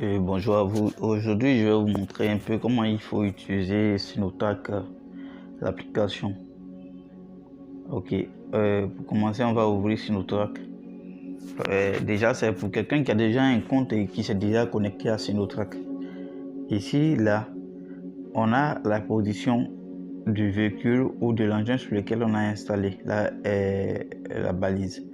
Bonjour à vous. Aujourd'hui, je vais vous montrer un peu comment il faut utiliser Sinotrack, l'application. Ok, pour commencer, on va ouvrir Sinotrack. Déjà, c'est pour quelqu'un qui a déjà un compte et qui s'est déjà connecté à Sinotrack. Ici, là, on a la position du véhicule ou de l'engin sur lequel on a installé la balise.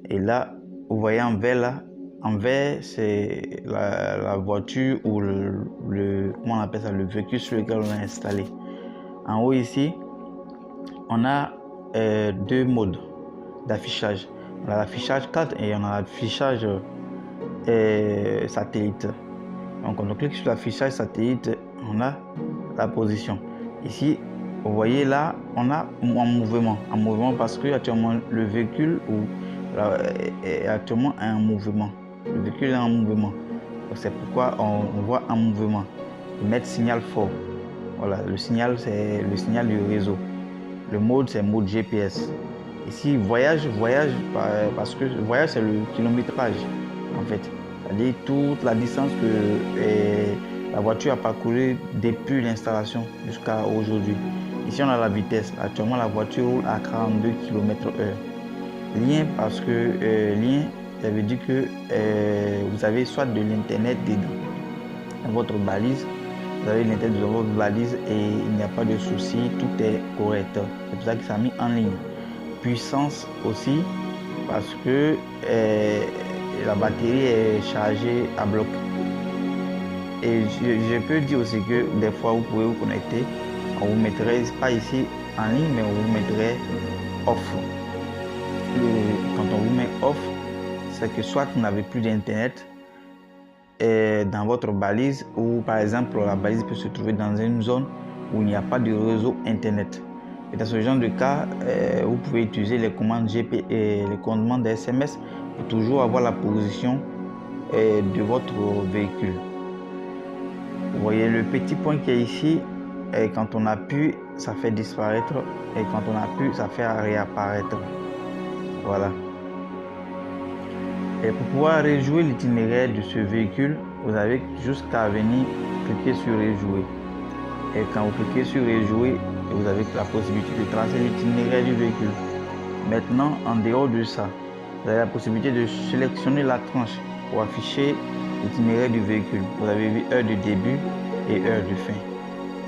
Et là, vous voyez en vert là, en vert c'est la voiture ou comment on appelle ça, le véhicule sur lequel on a installé. En haut ici, on a deux modes d'affichage. On a l'affichage 4 et on a l'affichage satellite. Donc quand on clique sur l'affichage satellite, on a la position. Ici, vous voyez là, on a en mouvement. En mouvement parce que actuellement le véhicule est actuellement en mouvement. Le véhicule est en mouvement. C'est pourquoi on voit en mouvement. Mettre signal fort. Voilà, le signal c'est le signal du réseau. Le mode c'est mode GPS. Ici, voyage parce que voyage c'est le kilométrage en fait. C'est-à-dire toute la distance que la voiture a parcouru depuis l'installation jusqu'à aujourd'hui. Ici, on a la vitesse. Actuellement, la voiture roule à 42 km/h. Lien parce que lien, ça veut dire que vous avez soit de l'internet dans votre balise, vous avez l'internet dans votre balise et il n'y a pas de souci, tout est correct. C'est pour ça que ça a mis en ligne. Puissance aussi parce que la batterie est chargée à bloc. Et je peux dire aussi que des fois vous pouvez vous connecter, on vous mettrait pas ici en ligne mais on vous mettrait off. Quand on vous met off, c'est que soit vous n'avez plus d'internet dans votre balise ou par exemple la balise peut se trouver dans une zone où il n'y a pas de réseau internet. Et dans ce genre de cas, vous pouvez utiliser les commandes GP et les commandes SMS pour toujours avoir la position de votre véhicule. Vous voyez le petit point qui est ici, et quand on appuie, ça fait disparaître et quand on appuie, ça fait réapparaître. Voilà. Et pour pouvoir rejouer l'itinéraire de ce véhicule, vous avez jusqu'à venir cliquer sur rejouer. Et quand vous cliquez sur rejouer, vous avez la possibilité de tracer l'itinéraire du véhicule. Maintenant, en dehors de ça, vous avez la possibilité de sélectionner la tranche pour afficher l'itinéraire du véhicule. Vous avez vu heure de début et heure de fin.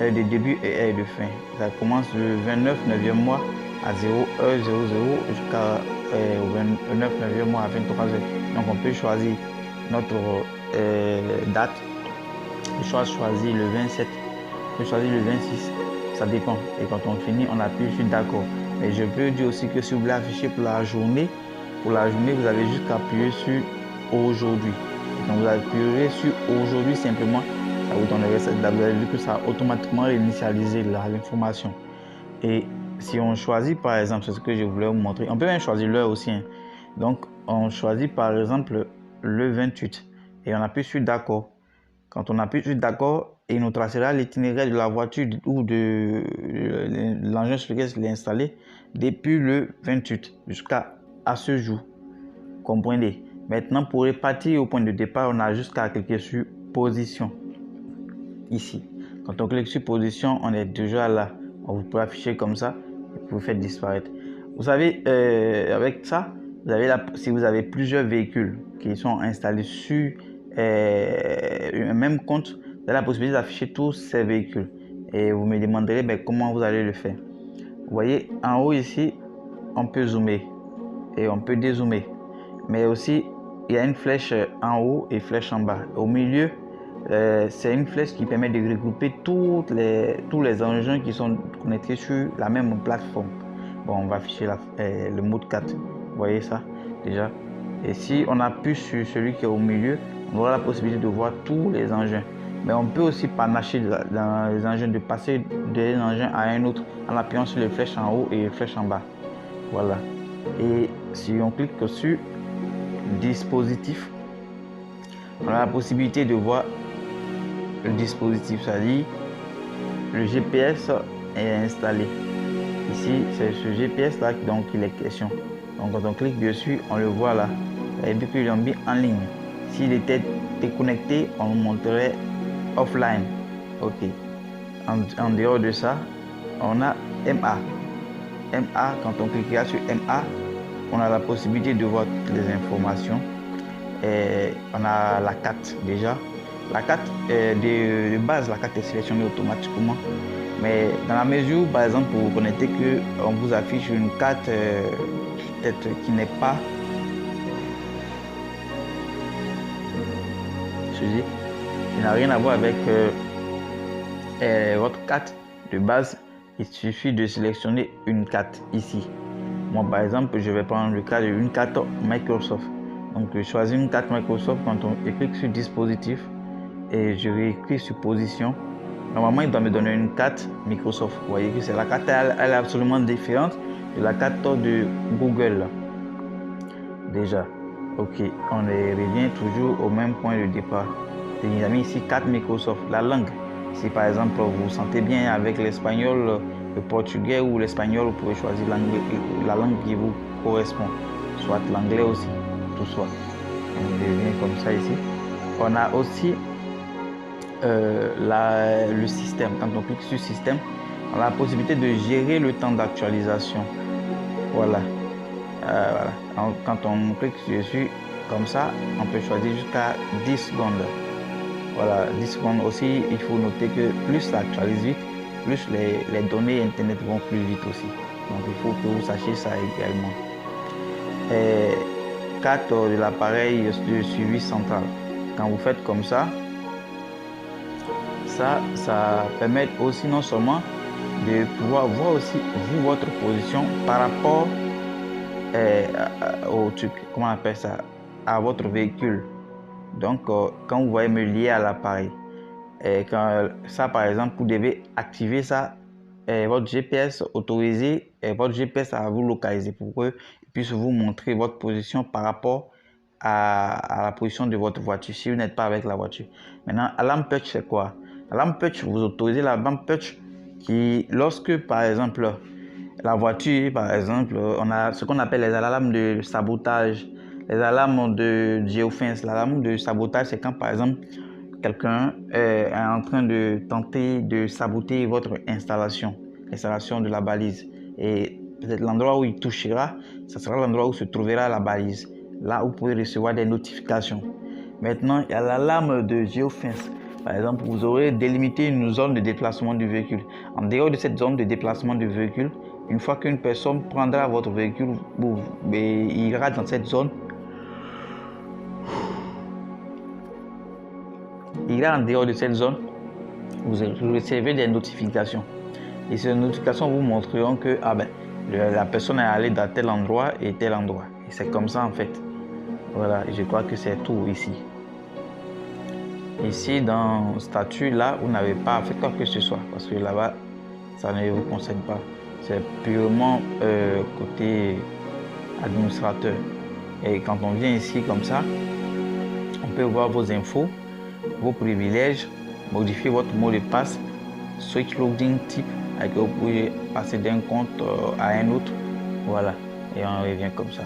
Heure de début et heure de fin. Ça commence le 29 9e mois à 0h00 jusqu'à 29 9e mois à 23h. Donc on peut choisir notre date. On peut choisir le 27. On peut choisir le 26. Ça dépend. Et quand on finit, on appuie sur d'accord. Mais je peux dire aussi que si vous voulez afficher pour la journée, vous avez juste qu'à appuyer sur aujourd'hui. Donc vous appuyez sur aujourd'hui simplement, ça vous donnerait cette date. Vous avez vu que ça a automatiquement réinitialisé l'information. Et si on choisit par exemple, c'est ce que je voulais vous montrer, on peut même choisir l'heure aussi. Donc on choisit par exemple le 28 et on appuie sur d'accord. Quand on appuie sur d'accord, il nous tracera l'itinéraire de la voiture ou de l'engin sur lequel il est installé depuis le 28 jusqu'à ce jour. Comprenez? Maintenant, pour repartir au point de départ, on a juste qu'à cliquer sur position. Ici. Quand on clique sur position, on est déjà là. On vous peut afficher comme ça et vous faire disparaître. Vous savez, avec ça, si vous avez plusieurs véhicules qui sont installés sur un même compte, vous avez la possibilité d'afficher tous ces véhicules. Et vous me demanderez comment vous allez le faire. Vous voyez, en haut ici, on peut zoomer et on peut dézoomer. Mais aussi, il y a une flèche en haut et flèche en bas. Au milieu, c'est une flèche qui permet de regrouper tous les engins qui sont connectés sur la même plateforme. Bon, on va afficher le mode 4. Vous voyez ça déjà. Et si on appuie sur celui qui est au milieu, on aura la possibilité de voir tous les engins. Mais on peut aussi panacher dans les engins, de passer d'un engin à un autre en appuyant sur les flèches en haut et les flèches en bas. Voilà. Et si on clique sur dispositif, on a la possibilité de voir le dispositif, c'est-à-dire le GPS est installé. Ici, c'est ce GPS là donc il est question. Donc quand on clique dessus, on le voit là. Vous avez vu qu'ils l'ont mis en ligne. S'il était déconnecté, on le montrerait offline. Ok. En dehors de ça, on a MA. MA, quand on cliquera sur MA, on a la possibilité de voir toutes les informations. Et on a la carte déjà. La carte de base, la carte est sélectionnée automatiquement. Mais dans la mesure, par exemple, pour vous connecter qu'on vous affiche une carte peut-être qui n'est pas ceci, qui n'a rien à voir avec votre carte de base, il suffit de sélectionner une carte ici. Moi, par exemple, je vais prendre le cas d'une carte Microsoft. Donc, je choisis une carte Microsoft. Quand on clique sur dispositif et je clique sur position, normalement, il doit me donner une carte Microsoft. Vous voyez que c'est la carte, elle est absolument différente de la carte de Google. Déjà, ok, on revient toujours au même point de départ. Il y a mis ici carte Microsoft, la langue. Si par exemple vous vous sentez bien avec l'espagnol, le portugais ou l'espagnol, vous pouvez choisir la langue qui vous correspond, soit l'anglais aussi, tout soit. On revient comme ça ici. On a aussi le système. Quand on clique sur système, on a la possibilité de gérer le temps d'actualisation. Voilà. Voilà. Quand on clique dessus comme ça, on peut choisir jusqu'à 10 secondes. Voilà, 10 secondes aussi, il faut noter que plus ça actualise vite, plus les données internet vont plus vite aussi. Donc il faut que vous sachiez ça également. Et carte de l'appareil de suivi central. Quand vous faites comme ça permet aussi non seulement de pouvoir voir aussi vous, votre position par rapport au truc, comment on appelle ça, à votre véhicule. Donc, quand vous voyez me lier à l'appareil, quand ça, par exemple, vous devez activer ça, votre GPS autorisé, votre GPS à vous localiser pour qu'il puisse vous montrer votre position par rapport à la position de votre voiture si vous n'êtes pas avec la voiture. Maintenant, Alarm Touch, c'est quoi? Alarm Touch, vous autorisez l'Alarm Touch qui, lorsque, par exemple, la voiture, par exemple, on a ce qu'on appelle les alarmes de sabotage. Les alarmes de géofence, l'alarme de sabotage, c'est quand par exemple quelqu'un est en train de tenter de saboter votre installation de la balise. Et peut-être l'endroit où il touchera, ce sera l'endroit où se trouvera la balise. Là, vous pouvez recevoir des notifications. Maintenant, il y a l'alarme de géofence. Par exemple, vous aurez délimité une zone de déplacement du véhicule. En dehors de cette zone de déplacement du véhicule, une fois qu'une personne prendra votre véhicule, il ira dans cette zone. Il ira en dehors de cette zone, vous recevez des notifications. Et ces notifications vous montreront que la personne est allée dans tel endroit et tel endroit. Et c'est comme ça en fait. Voilà, je crois que c'est tout ici. Ici, dans statut, là, vous n'avez pas à faire quoi que ce soit. Parce que là-bas, ça ne vous concerne pas. C'est purement côté administrateur. Et quand on vient ici comme ça, on peut voir vos infos, vos privilèges, modifier votre mot de passe, switch loading type, avec vous pouvez passer d'un compte à un autre. Voilà, et on revient comme ça.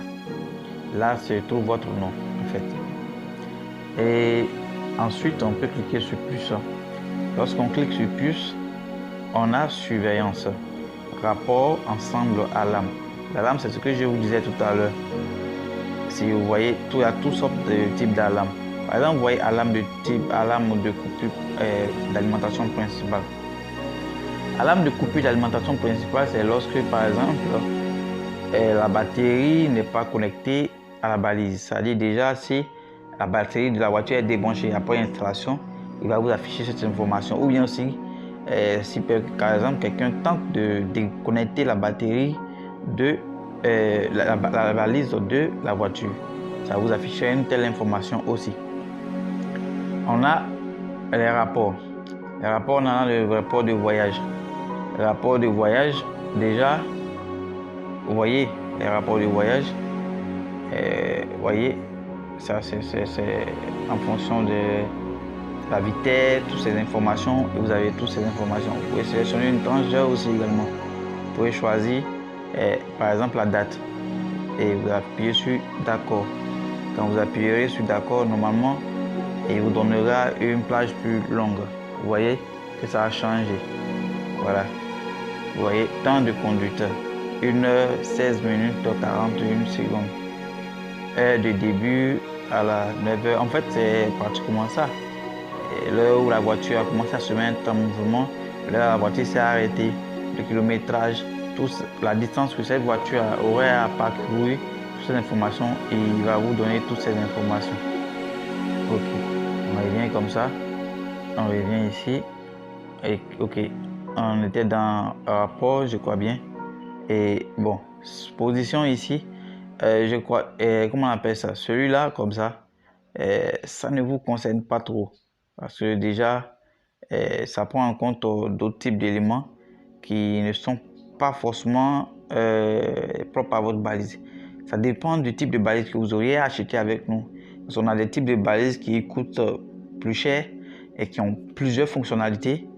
Là se trouve votre nom en fait. Et ensuite, on peut cliquer sur plus. Lorsqu'on clique sur plus, on a surveillance, rapport, ensemble, alarme. L'alarme, c'est ce que je vous disais tout à l'heure. Si vous voyez, il y a toutes sortes de types d'alarmes. Par exemple, vous voyez alarme de type alarme de coupure d'alimentation principale. Alarme de coupure d'alimentation principale, c'est lorsque, par exemple, la batterie n'est pas connectée à la balise. C'est-à-dire déjà, si la batterie de la voiture est débranchée après installation, il va vous afficher cette information. Ou bien aussi, si par exemple quelqu'un tente de déconnecter la batterie de la balise de la voiture, ça va vous afficher une telle information aussi. On a les rapports. Les rapports, on a le rapport de voyage. Le rapport de voyage, déjà, vous voyez les rapports de voyage. Vous voyez, ça c'est en fonction de la vitesse, toutes ces informations, et vous avez toutes ces informations. Vous pouvez sélectionner une tranche d'heure aussi également. Vous pouvez choisir par exemple la date et vous appuyez sur d'accord. Quand vous appuyerez sur d'accord, normalement, il vous donnera une plage plus longue. Vous voyez que ça a changé. Voilà. Vous voyez, temps de conduite. 1h, 16 minutes, 41 secondes. Heure de début à la 9h. En fait, c'est pratiquement ça. L'heure où la voiture a commencé à se mettre en mouvement, l'heure où la voiture s'est arrêtée, le kilométrage, la distance que cette voiture aurait à parcourir, toutes ces informations, et il va vous donner toutes ces informations. Ok, on revient comme ça, on revient ici, et ok, on était dans rapport, je crois bien, et bon, position ici, je crois, comment on appelle ça, celui-là comme ça, ça ne vous concerne pas trop, parce que déjà, ça prend en compte d'autres types d'éléments qui ne sont pas forcément propres à votre balise. Ça dépend du type de balise que vous auriez acheté avec nous. Parce qu'on a des types de balises qui coûtent plus cher et qui ont plusieurs fonctionnalités.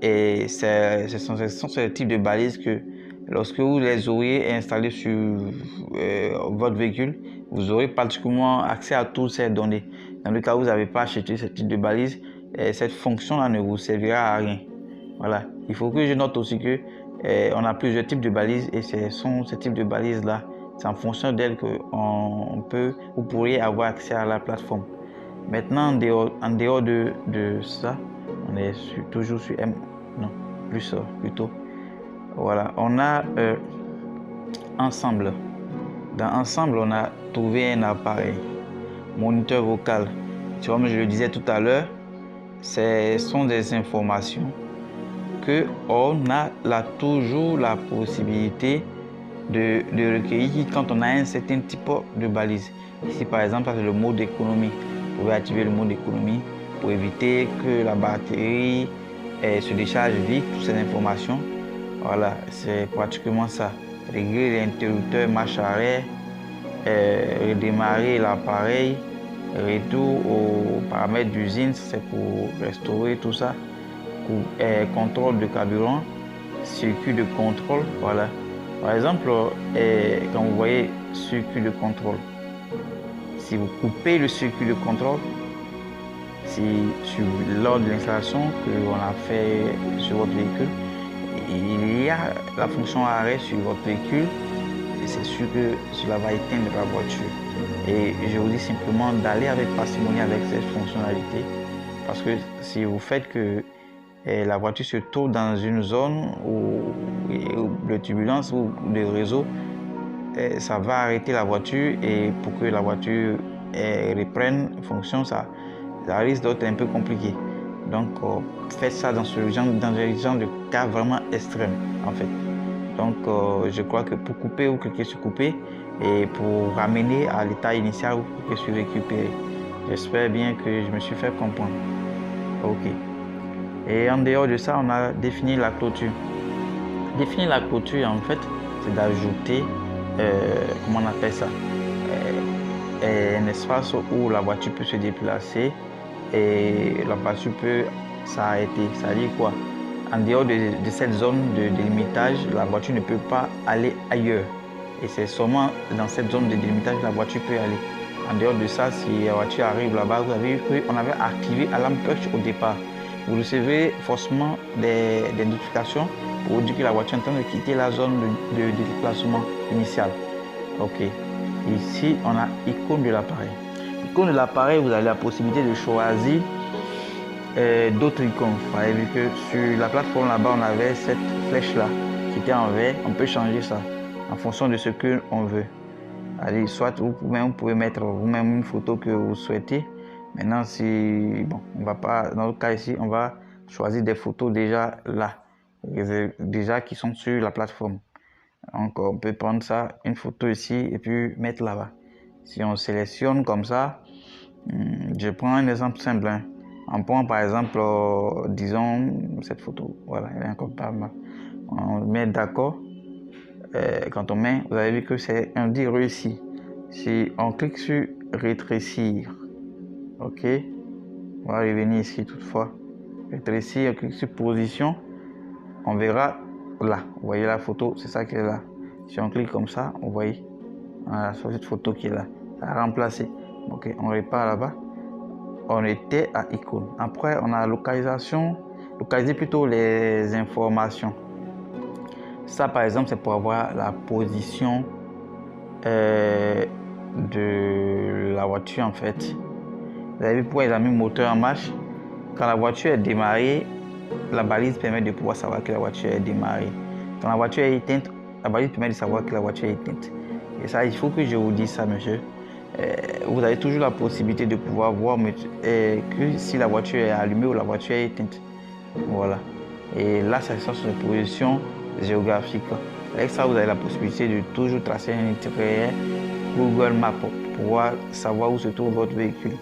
Et ce sont ces types de balises que lorsque vous les auriez installées sur votre véhicule, vous aurez particulièrement accès à toutes ces données. Dans le cas où vous n'avez pas acheté ce type de balise, cette fonction-là ne vous servira à rien. Voilà. Il faut que je note aussi que on a plusieurs types de balises et ce sont ces types de balises-là. C'est en fonction d'elles que vous pourriez avoir accès à la plateforme. Maintenant, en dehors de ça, on est toujours sur M. Non, plus plutôt. Voilà, on a Ensemble. Dans Ensemble, on a trouvé un appareil, moniteur vocal. Comme je le disais tout à l'heure, ce sont des informations que on a toujours la possibilité de recueillir quand on a un certain type de balise. Ici, par exemple, c'est le mode d'économie. Vous pouvez activer le mode d'économie pour éviter que la batterie se décharge vite, toutes ces informations. Voilà, c'est pratiquement ça. Régler l'interrupteur marche arrière, redémarrer l'appareil, retour aux paramètres d'usine, c'est pour restaurer tout ça. Contrôle de carburant, circuit de contrôle, voilà. Par exemple, quand vous voyez circuit de contrôle, si vous coupez le circuit de contrôle, lors de l'installation que l'on a fait sur votre véhicule, il y a la fonction arrêt sur votre véhicule et c'est sûr que cela va éteindre la voiture. Et je vous dis simplement d'aller avec parcimonie avec cette fonctionnalité parce que si vous faites que la voiture se trouve dans une zone de turbulence ou de réseau, ça va arrêter la voiture et pour que la voiture reprenne fonction, ça risque d'être un peu compliqué. Donc, faites ça dans ce genre de cas vraiment extrême, en fait. Donc, je crois que pour couper ou cliquer sur couper et pour ramener à l'état initial ou cliquer sur récupérer. J'espère bien que je me suis fait comprendre. Ok. Et en dehors de ça, on a défini la clôture. Définir la clôture, en fait, c'est d'ajouter, comment on appelle ça, un espace où la voiture peut se déplacer et la voiture peut s'arrêter. Ça veut dire quoi? En dehors de cette zone de délimitage, la voiture ne peut pas aller ailleurs. Et c'est seulement dans cette zone de délimitage que la voiture peut aller. En dehors de ça, si la voiture arrive là-bas, vous avez vu qu'on avait activé Alarm Push au départ. Vous recevez forcément des notifications pour vous dire que la voiture est en train de quitter la zone de déplacement initial. Ok. Ici, on a icône de l'appareil. Icône de l'appareil, vous avez la possibilité de choisir d'autres icônes. Vous avez vu que sur la plateforme là-bas, on avait cette flèche-là qui était en vert. On peut changer ça en fonction de ce qu'on veut. Allez, soit vous pouvez mettre vous-même une photo que vous souhaitez. Maintenant, si bon, on va pas dans le cas ici, on va choisir des photos déjà là, déjà qui sont sur la plateforme. Donc, on peut prendre ça, une photo ici et puis mettre là-bas. Si on sélectionne comme ça, je prends un exemple simple. Hein. On prend par exemple, disons cette photo. Voilà, elle est encore pas mal. On met d'accord. Quand on met, vous avez vu que c'est un dit réussi. Si on clique sur rétrécir, ok, on va revenir ici toutefois. Rétrécir, on clique sur position, on verra là. Vous voyez la photo, c'est ça qui est là. Si on clique comme ça, vous voyez, voilà, sur cette photo qui est là. Ça a remplacé. Ok, on repart là-bas. On était à icône. Après, on a localisation, localiser plutôt les informations. Ça, par exemple, c'est pour avoir la position de la voiture en fait. Vous avez vu pourquoi ils ont mis moteur en marche. Quand la voiture est démarrée, la balise permet de pouvoir savoir que la voiture est démarrée. Quand la voiture est éteinte, la balise permet de savoir que la voiture est éteinte. Et ça, il faut que je vous dise ça, monsieur. Vous avez toujours la possibilité de pouvoir voir que si la voiture est allumée ou la voiture est éteinte. Voilà. Et là, ça sort sur une position géographique. Avec ça, vous avez la possibilité de toujours tracer un itinéraire Google Maps pour pouvoir savoir où se trouve votre véhicule.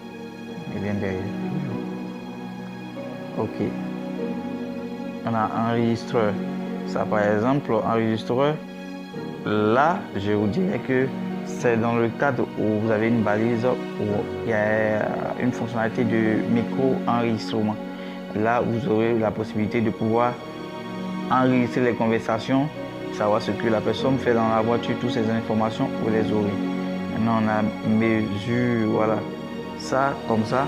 Et bien derrière. Ok. On a enregistreur. Ça, par exemple, enregistreur, là, je vous dirais que c'est dans le cadre où vous avez une balise où il y a une fonctionnalité de micro-enregistrement. Là, vous aurez la possibilité de pouvoir enregistrer les conversations, savoir ce que la personne fait dans la voiture, toutes ces informations, vous les aurez. Maintenant, on a mesure, voilà. Ça, comme ça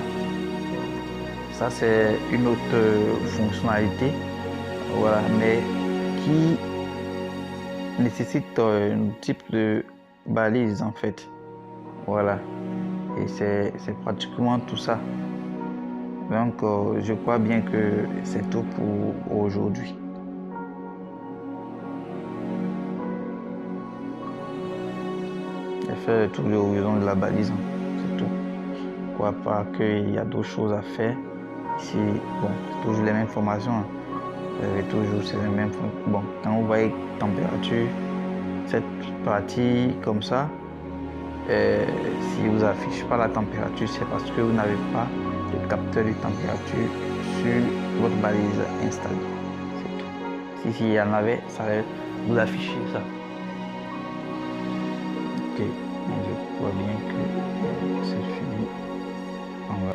c'est une autre fonctionnalité, voilà, mais qui nécessite un type de balise en fait. Voilà. Et c'est pratiquement tout ça. Donc, je crois bien que c'est tout pour aujourd'hui. J'ai fait le tour de l'horizon de la balise, c'est tout. Je crois pas qu'il y a d'autres choses à faire. Ici, bon, c'est toujours les mêmes formations. Hein. Vous avez toujours ces mêmes formations. Bon, quand vous voyez température, cette partie comme ça, si vous affiche pas la température, c'est parce que vous n'avez pas de capteur de température sur votre balise installée. C'est tout. Si il y en avait, ça allait vous afficher ça. Ok, je crois bien que c'est fini.